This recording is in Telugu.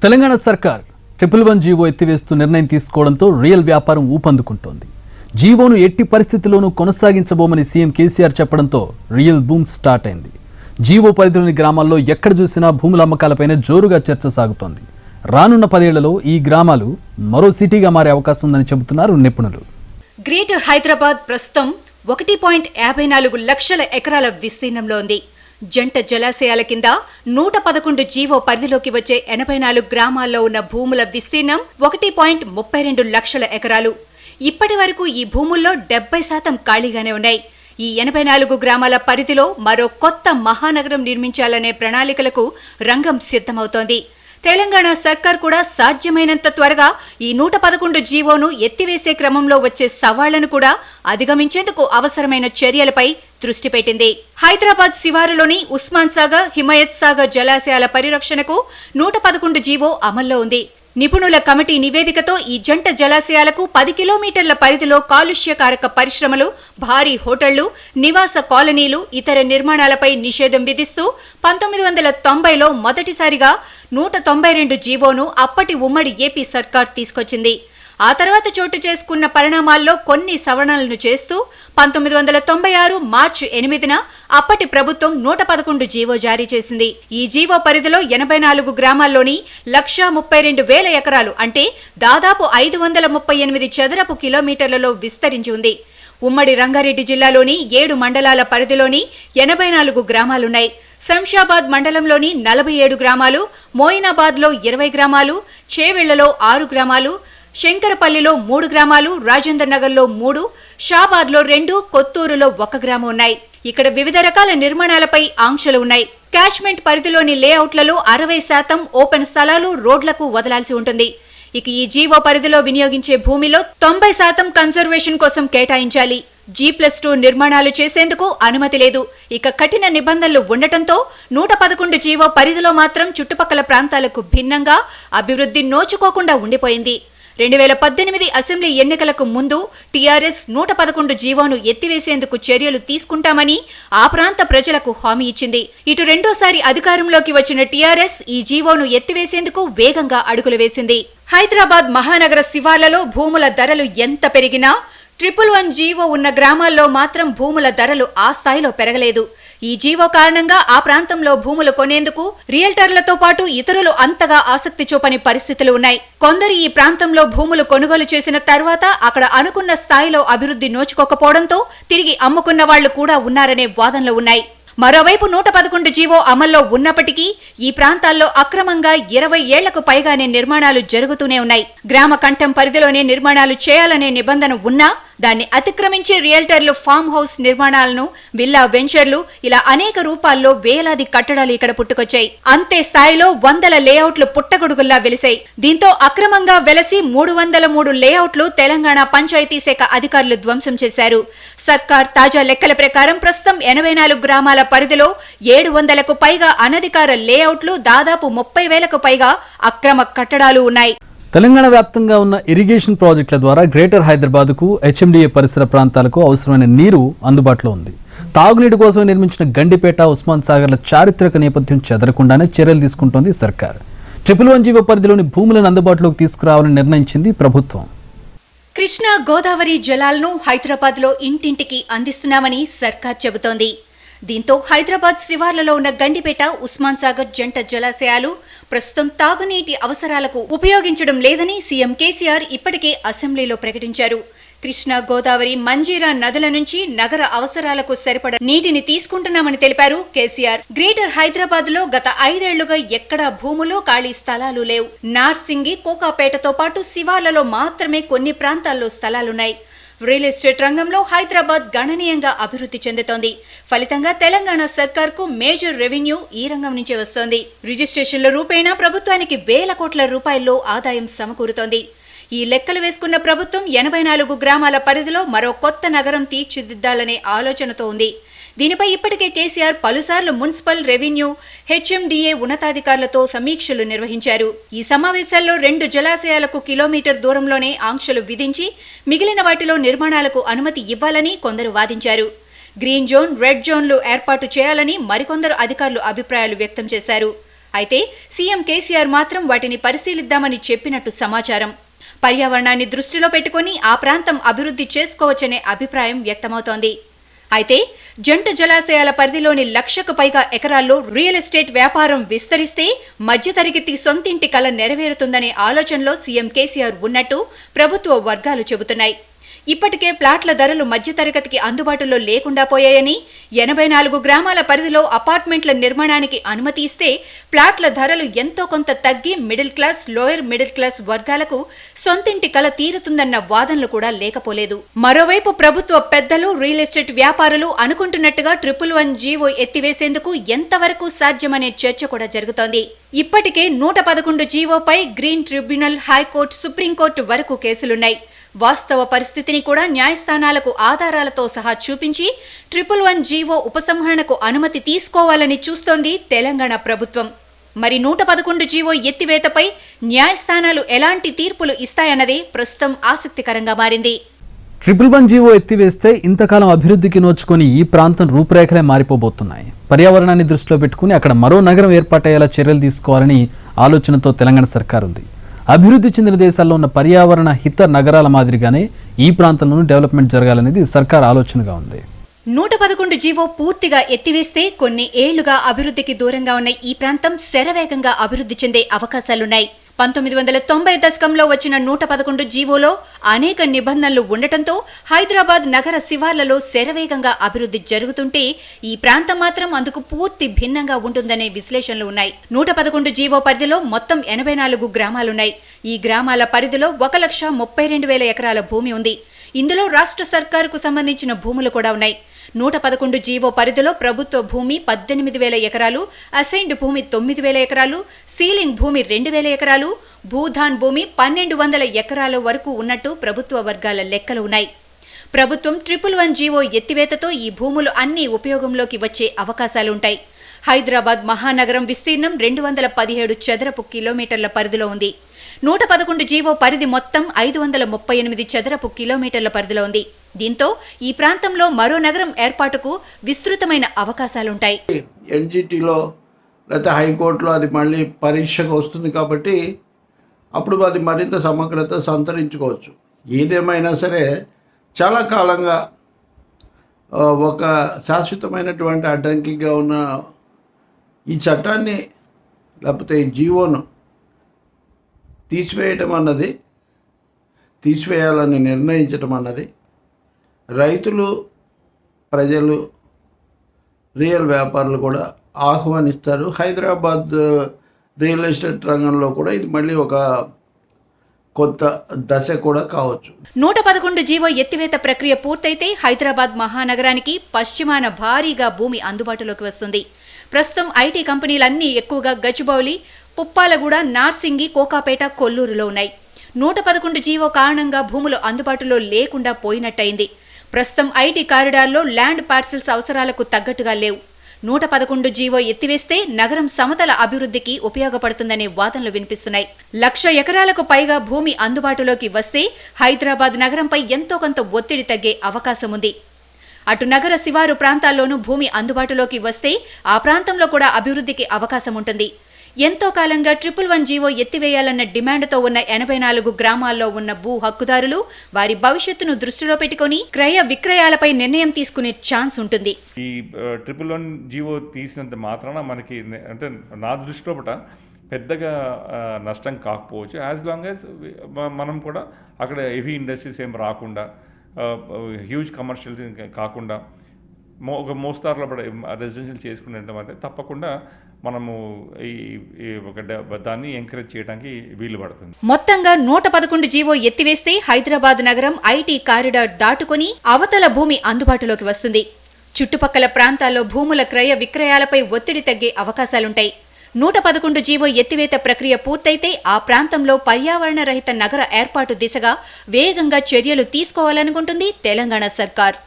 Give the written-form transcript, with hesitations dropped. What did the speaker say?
తెలంగాణ సర్కార్ 111 జీవో ఎత్తివేస్తూ నిర్ణయం తీసుకోవడంతో రియల్ వ్యాపారం ఊపందుకుంటోంది. జీవోను ఎట్టి పరిస్థితుల్లోనూ కొనసాగించబోమని సీఎం కేసీఆర్ చెప్పడంతో రియల్ బూమ్ స్టార్ట్ అయింది. జీవో పరిధిలోని గ్రామాల్లో ఎక్కడ చూసినా భూముల అమ్మకాలపైనే జోరుగా చర్చ సాగుతోంది. రానున్న 10 ఏళ్లలో ఈ గ్రామాలు మరో సిటీగా మారే అవకాశం ఉందని చెబుతున్నారు నిపుణులు. గ్రేటర్ హైదరాబాద్ ప్రస్తుతం 1.54 లక్షల ఎకరాల విస్తీర్ణంలో ఉంది. జంట జలాశయాల కింద 111 జీవో పరిధిలోకి వచ్చే 84 గ్రామాల్లో ఉన్న భూముల విస్తీర్ణం 1.32 లక్షల ఎకరాలు. ఇప్పటి వరకు ఈ భూముల్లో 70% ఖాళీగానే ఉన్నాయి. ఈ 84 గ్రామాల పరిధిలో మరో కొత్త మహానగరం నిర్మించాలనే ప్రణాళికలకు రంగం సిద్ధమవుతోంది. తెలంగాణ సర్కార్ కూడా సాధ్యమైనంత త్వరగా ఈ 111 జీవోను ఎత్తివేసే క్రమంలో వచ్చే సవాళ్లను కూడా అధిగమించేందుకు అవసరమైన చర్యలపై దృష్టి పెట్టింది. హైదరాబాద్ శివారులోని ఉస్మాన్ సాగర్, హిమాయత్ సాగర్ జలాశయాల పరిరక్షణకు 111 జీవో అమల్లో ఉంది. నిపుణుల కమిటీ నివేదికతో ఈ జంట జలాశయాలకు 10 కిలోమీటర్ల పరిధిలో కాలుష్యకారక పరిశ్రమలు, భారీ హోటళ్లు, నివాస కాలనీలు, ఇతర నిర్మాణాలపై నిషేధం విధిస్తూ 1990లో మొదటిసారిగా 192 జీవోను అప్పటి ఉమ్మడి ఏపీ సర్కార్ తీసుకొచ్చింది. ఆ తర్వాత చోటు చేసుకున్న పరిణామాల్లో కొన్ని సవరణలను చేస్తూ 1996 మార్చి 8న అప్పటి ప్రభుత్వం 111 జీవో జారీ చేసింది. ఈ జీవో పరిధిలో 84 గ్రామాల్లోని 132,000 ఎకరాలు అంటే దాదాపు 538 చదరపు కిలోమీటర్లలో విస్తరించి ఉంది. ఉమ్మడి రంగారెడ్డి జిల్లాలోని 7 మండలాల పరిధిలోని 84 గ్రామాలున్నాయి. శంషాబాద్ మండలంలోని 47 గ్రామాలు, మోయినాబాద్లో 20 గ్రామాలు, చేవెళ్లలో 6 గ్రామాలు, శంకరపల్లిలో 3 గ్రామాలు, రాజేందర్ నగర్లో 3, షాబాద్లో 2, కొత్తూరులో 1 గ్రామం ఉన్నాయి. ఇక్కడ వివిధ రకాల నిర్మాణాలపై ఆంక్షలు ఉన్నాయి. క్యాచ్మెంట్ పరిధిలోని లేఅవుట్లలో 60% ఓపెన్ స్థలాలు రోడ్లకు వదలాల్సి ఉంటుంది. ఇక ఈ జీవో పరిధిలో వినియోగించే భూమిలో 90% కన్జర్వేషన్ కోసం కేటాయించాలి. G+2 నిర్మాణాలు చేసేందుకు అనుమతి లేదు. ఇక కఠిన నిబంధనలు ఉండటంతో 111 జీవో పరిధిలో మాత్రం చుట్టుపక్కల ప్రాంతాలకు భిన్నంగా అభివృద్ధి నోచుకోకుండా ఉండిపోయింది. 2018 అసెంబ్లీ ఎన్నికలకు ముందు టీఆర్ఎస్ 111 జీవోను ఎత్తివేసేందుకు చర్యలు తీసుకుంటామని ఆ ప్రాంత ప్రజలకు హామీ ఇచ్చింది. ఇటు రెండోసారి అధికారంలోకి వచ్చిన టీఆర్ఎస్ ఈ జీవోను ఎత్తివేసేందుకు వేగంగా అడుగులు వేసింది. హైదరాబాద్ మహానగర శివార్లలో భూముల ధరలు ఎంత పెరిగినా 111 జీవో ఉన్న గ్రామాల్లో మాత్రం భూముల ధరలు ఆ స్థాయిలో పెరగలేదు. ఈ జీవో కారణంగా ఆ ప్రాంతంలో భూములు కొనేందుకు రియల్టర్లతో పాటు ఇతరులు అంతగా ఆసక్తి చూపని పరిస్థితులు ఉన్నాయి. కొందరు ఈ ప్రాంతంలో భూములు కొనుగోలు చేసిన తర్వాత అక్కడ అనుకున్న స్థాయిలో అభివృద్ధి నోచుకోకపోవడంతో తిరిగి అమ్ముకున్న వాళ్లు కూడా ఉన్నారనే వాదనలు ఉన్నాయి. మరోవైపు 111 జీవో అమల్లో ఉన్నప్పటికీ ఈ ప్రాంతాల్లో అక్రమంగా 20 ఏళ్లకు పైగానే నిర్మాణాలు జరుగుతూనే ఉన్నాయి. గ్రామ కంఠం పరిధిలోనే నిర్మాణాలు చేయాలనే నిబంధన ఉన్నా దాన్ని అతిక్రమించి రియల్టర్లు ఫామ్ హౌస్ నిర్మాణాలను, విల్లా వెంచర్లు ఇలా అనేక రూపాల్లో వేలాది కట్టడాలు ఇక్కడ పుట్టుకొచ్చాయి. అంతే స్థాయిలో వందల లేఅవుట్లు పుట్టగొడుగుల్లా వెలిశాయి. దీంతో అక్రమంగా వెలసి 303 లేఅవుట్లు తెలంగాణ పంచాయతీ శాఖ అధికారులు ధ్వంసం చేశారు. సర్కార్ తాజా లెక్కల ప్రకారం ప్రస్తుతం 84 గ్రామాల పరిధిలో 700కు పైగా అనధికార లేఅవుట్లు, దాదాపు 30,000కు పైగా అక్రమ కట్టడాలు ఉన్నాయి. తెలంగాణ వ్యాప్తంగా ఉన్న ఇరిగేషన్ ప్రాజెక్టుల ద్వారా గ్రేటర్ హైదరాబాద్కు, HMDA పరిసర ప్రాంతాలకు అవసరమైన నీరు అందుబాటులో ఉంది. తాగునీటి కోసం నిర్మించిన గండిపేట, ఉస్మాన్ సాగర్ల చారిత్రక నేపథ్యం చెదరకుండానే చర్యలు తీసుకుంటోంది సర్కార్. 111 జీవో పరిధిలోని భూములను అందుబాటులోకి తీసుకురావాలని నిర్ణయించింది ప్రభుత్వం. కృష్ణా, గోదావరి జలాలను హైదరాబాద్లో ఇంటింటికి అందిస్తున్నామని సర్కార్ చెబుతోంది. దీంతో హైదరాబాద్ శివార్లలో ఉన్న గండిపేట, ఉస్మాన్ సాగర్ జంట జలాశయాలు ప్రస్తుతం తాగునీటి అవసరాలకు ఉపయోగించడం లేదని సీఎం కేసీఆర్ ఇప్పటికే అసెంబ్లీలో ప్రకటించారు. కృష్ణా, గోదావరి, మంజీరా నదుల నుంచి నగర అవసరాలకు సరిపడ నీటిని తీసుకుంటున్నామని తెలిపారు కేసీఆర్. గ్రేటర్ హైదరాబాద్ లో గత 5 ఏళ్లుగా ఎక్కడా భూములు, ఖాళీ స్థలాలు లేవు. నార్సింగి, కోకాపేటతో పాటు శివార్లలో మాత్రమే కొన్ని ప్రాంతాల్లో స్థలాలున్నాయి. రియల్ ఎస్టేట్ రంగంలో హైదరాబాద్ గణనీయంగా అభివృద్ధి చెందుతోంది. ఫలితంగా తెలంగాణ సర్కార్కు మేజర్ రెవెన్యూ ఈ రంగం నుంచే వస్తోంది. రిజిస్ట్రేషన్ల రూపేణా ప్రభుత్వానికి వేల కోట్ల రూపాయల్లో ఆదాయం సమకూరుతోంది. ఈ లెక్కలు వేసుకున్న ప్రభుత్వం 84 గ్రామాల పరిధిలో మరో కొత్త నగరం తీర్చిదిద్దాలనే ఆలోచనతో ఉంది. దీనిపై ఇప్పటికే కేసీఆర్ పలుసార్లు మున్సిపల్, రెవెన్యూ, HMDA ఉన్నతాధికారులతో సమీక్షలు నిర్వహించారు. ఈ సమావేశాల్లో 2 జలాశయాలకు కిలోమీటర్ దూరంలోనే ఆంక్షలు విధించి మిగిలిన వాటిలో నిర్మాణాలకు అనుమతి ఇవ్వాలని కొందరు వాదించారు. గ్రీన్ జోన్, రెడ్ జోన్లు ఏర్పాటు చేయాలని మరికొందరు అధికారులు అభిప్రాయాలు వ్యక్తం చేశారు. అయితే సీఎం కేసీఆర్ మాత్రం వాటిని పరిశీలిద్దామని చెప్పినట్టు సమాచారం. పర్యావరణాన్ని దృష్టిలో పెట్టుకుని ఆ ప్రాంతం అభివృద్ధి చేసుకోవచ్చనే అభిప్రాయం వ్యక్తమవుతోంది. అయితే జంట జలాశయాల పరిధిలోని 1,00,000కు పైగా ఎకరాల్లో రియల్ ఎస్టేట్ వ్యాపారం విస్తరిస్తే మధ్యతరగతి సొంతింటి కల నెరవేరుతుందనే ఆలోచనలో సీఎం కేసీఆర్ ఉన్నట్టు ప్రభుత్వ వర్గాలు చెబుతున్నాయి. ఇప్పటికే ప్లాట్ల ధరలు మధ్యతరగతికి అందుబాటులో లేకుండా పోయాయని, 84 గ్రామాల పరిధిలో అపార్ట్మెంట్ల నిర్మాణానికి అనుమతి ఇస్తే ప్లాట్ల ధరలు ఎంతో కొంత తగ్గి middle class, lower middle class వర్గాలకు సొంతింటి కల తీరుతుందన్న వాదనలు కూడా లేకపోలేదు. మరోవైపు ప్రభుత్వ పెద్దలు, రియల్ ఎస్టేట్ వ్యాపారులు అనుకుంటున్నట్టుగా 111 జీవో ఎత్తివేసేందుకు ఎంతవరకు సాధ్యమనే చర్చ కూడా జరుగుతోంది. ఇప్పటికే 111 జీవోపై గ్రీన్ ట్రిబ్యునల్, హైకోర్టు, సుప్రీంకోర్టు వరకు కేసులున్నాయి. వాస్తవ పరిస్థితిని కూడా న్యాయస్థానాలకు ఆధారాలతో సహా చూపించి 111 జీవో ఉపసంహరణకు అనుమతి తీసుకోవాలని చూస్తోంది తెలంగాణ ప్రభుత్వం. మరి 111 జీవో ఎత్తివేతపై న్యాయస్థానాలు ఎలాంటి తీర్పులు ఇస్తాయన్నదే ప్రస్తుతం ఆసక్తికరంగా మారింది. 111 జీవో ఎత్తివేస్తే ఇంతకాలం అభివృద్ధికి నోచుకొని ఈ ప్రాంతం రూపురేఖలే మారిపోబోతున్నాయి. పర్యావరణాన్ని దృష్టిలో పెట్టుకుని అక్కడ మరో నగరం ఏర్పాటయ్యేలా చర్యలు తీసుకోవాలని ఆలోచనతో తెలంగాణ సర్కార్ ఉంది. అభివృద్ధి చెందిన దేశాల్లో ఉన్న పర్యావరణ హిత నగరాల మాదిరిగానే ఈ ప్రాంతంలోనూ డెవలప్మెంట్ జరగాలనేది సర్కార్ ఆలోచనగా ఉంది. 111 జీవో పూర్తిగా ఎత్తివేస్తే కొన్ని ఏళ్లుగా అభివృద్ధికి దూరంగా ఉన్న ఈ ప్రాంతం శరవేగంగా అభివృద్ధి చెందే అవకాశాలున్నాయి. 1990 దశకంలో వచ్చిన 111 జీవోలో అనేక నిబంధనలు ఉండటంతో హైదరాబాద్ నగర శివార్లలో శరవేగంగా అభివృద్ధి జరుగుతుంటే ఈ ప్రాంతం మాత్రం అందుకు పూర్తి భిన్నంగా ఉంటుందనే విశ్లేషణలు ఉన్నాయి. 111 జీవో పరిధిలో మొత్తం 84 గ్రామాలున్నాయి. ఈ గ్రామాల పరిధిలో 1,32,000 ఎకరాల భూమి ఉంది. ఇందులో రాష్ట్ర సర్కారుకు సంబంధించిన భూములు కూడా ఉన్నాయి. 111 జీవో పరిధిలో ప్రభుత్వ భూమి 18,000 ఎకరాలు, అసైన్డ్ భూమి 9,000 ఎకరాలు, సీలింగ్ భూమి 2,000 ఎకరాలు, భూధాన్ భూమి 1,200 ఎకరాల వరకు ఉన్నట్టు ప్రభుత్వ వర్గాల లెక్కలు ఉన్నాయి. ప్రభుత్వం 111 జీవో ఎత్తివేతతో ఈ భూములు అన్ని ఉపయోగంలోకి వచ్చే అవకాశాలుంటాయి. హైదరాబాద్ మహానగరం విస్తీర్ణం 217 చదరపు కిలోమీటర్ల పరిధిలో ఉంది. 111 జీవో పరిధి మొత్తం 538 చదరపు కిలోమీటర్ల పరిధిలో ఉంది. దీంతో ఈ ప్రాంతంలో మరో నగరం ఏర్పాటుకు విస్తృతమైన అవకాశాలుంటాయి. ఎన్జిటిలో లేకపోతే హైకోర్టులో అది మళ్ళీ పరీక్షకు వస్తుంది కాబట్టి అప్పుడు అది మరింత సమగ్రత సంతరించుకోవచ్చు. ఏదేమైనా సరే చాలా కాలంగా ఒక శాశ్వతమైనటువంటి అడ్డంకిగా ఉన్న ఈ చట్టాన్ని లేకపోతే ఈ జీవోను తీసివేయాలని నిర్ణయించడం అన్నది రైతులు, ప్రజలు, రియల్ వ్యాపారులు కూడా ఆహ్వానిస్తారు. హైదరాబాద్ రియల్ ఎస్టేట్ రంగంలో కూడా ఇది మళ్ళీ ఒక కొత్త దశ కూడా కావచ్చు. 111 జీవో ఎత్తివేత ప్రక్రియ పూర్తయితే హైదరాబాద్ మహానగరానికి పశ్చిమాన భారీగా భూమి అందుబాటులోకి వస్తుంది. ప్రస్తుతం ఐటీ కంపెనీలన్నీ ఎక్కువగా గచ్చిబౌలి, పుప్పాలగూడ, నార్సింగి, కోకాపేట, కొల్లూరులో ఉన్నాయి. 111 జీవో కారణంగా భూములు అందుబాటులో లేకుండా పోయినట్టయింది. ప్రస్తుతం ఐటీ కారిడార్లో ల్యాండ్ పార్సిల్స్ అవసరాలకు తగ్గట్టుగా లేవు. 111 జీవో ఎత్తివేస్తే నగరం సమతల అభివృద్ధికి ఉపయోగపడుతుందనే వాదనలు వినిపిస్తున్నాయి. 1,00,000 ఎకరాలకు పైగా భూమి అందుబాటులోకి వస్తే హైదరాబాద్ నగరంపై ఎంతో కొంత ఒత్తిడి తగ్గే అవకాశం ఉంది. అటు నగర శివారు ప్రాంతాల్లోనూ భూమి అందుబాటులోకి వస్తే ఆ ప్రాంతంలో కూడా అభివృద్ధికి అవకాశం ఉంటుంది. ఎంతో కాలంగా 111 జీవో ఎత్తివేయాలన్న డిమాండ్తో ఉన్న 84 గ్రామాల్లో ఉన్న భూ హక్కుదారులు వారి భవిష్యత్తును దృష్టిలో పెట్టుకుని క్రయ విక్రయాలపై నిర్ణయం తీసుకునే ఛాన్స్ ఉంటుంది. ఈ 111 జీవో తీసినంత మాత్రాన మనకి అంటే నా దృష్టిలో పెద్దగా నష్టం కాకపోవచ్చు. యాజ్ లాంగ్ యాజ్ మనం కూడా అక్కడ హెవీ ఇండస్ట్రీస్ ఏం రాకుండా, హ్యూజ్ కమర్షియల్ కాకుండా ఒక మోస్తారులో రెసిడెన్షియల్ చేసుకునేటంటే తప్పకుండా మనము దాన్ని ఎంకరేజ్ చేయడానికి వీలు పడుతుంది. మొత్తంగా 111 జీవో ఎత్తివేస్తే హైదరాబాద్ నగరం ఐటీ కారిడార్ దాటుకుని అవతల భూమి అందుబాటులోకి వస్తుంది. చుట్టుపక్కల ప్రాంతాల్లో భూముల క్రయ విక్రయాలపై ఒత్తిడి తగ్గే అవకాశాలుంటాయి. 111 జీవో ఎత్తివేత ప్రక్రియ పూర్తయితే ఆ ప్రాంతంలో పర్యావరణ రహిత నగర ఏర్పాటు దిశగా వేగంగా చర్యలు తీసుకోవాలనుకుంటుంది తెలంగాణ సర్కార్.